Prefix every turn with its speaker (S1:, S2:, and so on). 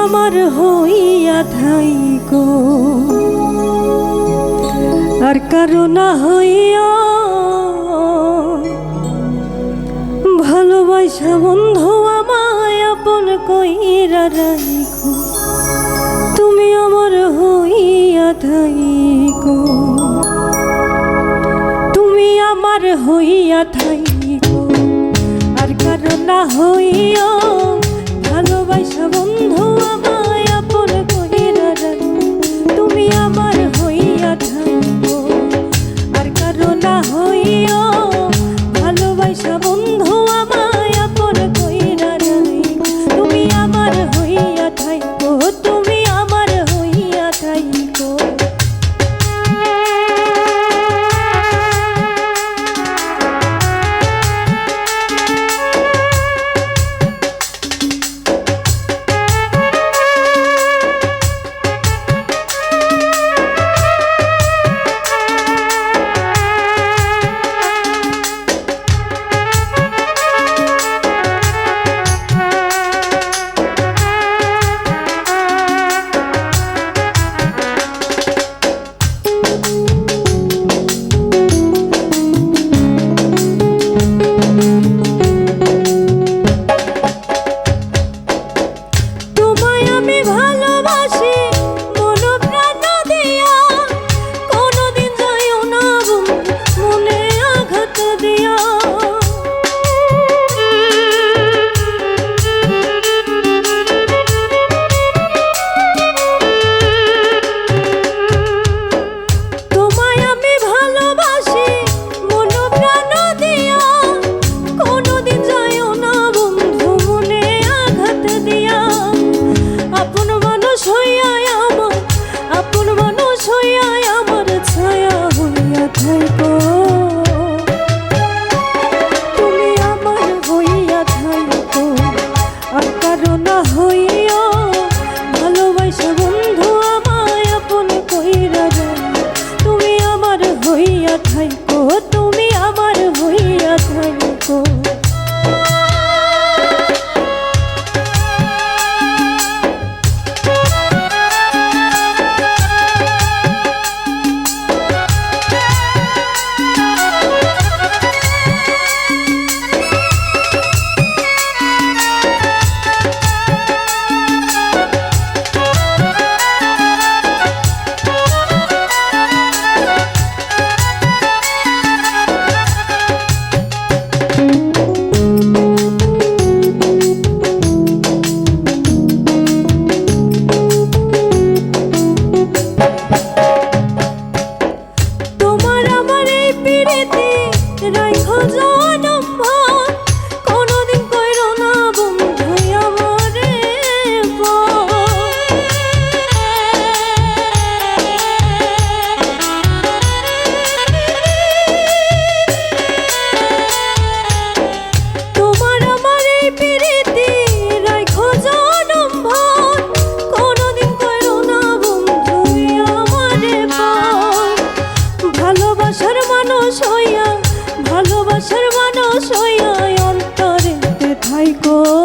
S1: আমার হইয়া থাইকো আর কারো না হইয়া ভালোবাসা বন্ধু আমায় আপন কইরা রাখো তুমি আমার হইয়া থাইকো তুমি আমার হইয়া থাইকো আর কারো না হইয়া ভালোবাসা বন্ধু আমায় আপন কইরা রাখো তুমি আমার হইয়া থাইকো আর কারো না হইয়া ভালোবাসা বন্ধু আমায় আপন কইরা রাখো তুমি আমার হইয়া থাইকো তুমি আমার হইয়া থাইকো তুমি আমার হইয়া থাইকো ভালোবাসার মানুষ হইয়া অন্তরে থাইকো।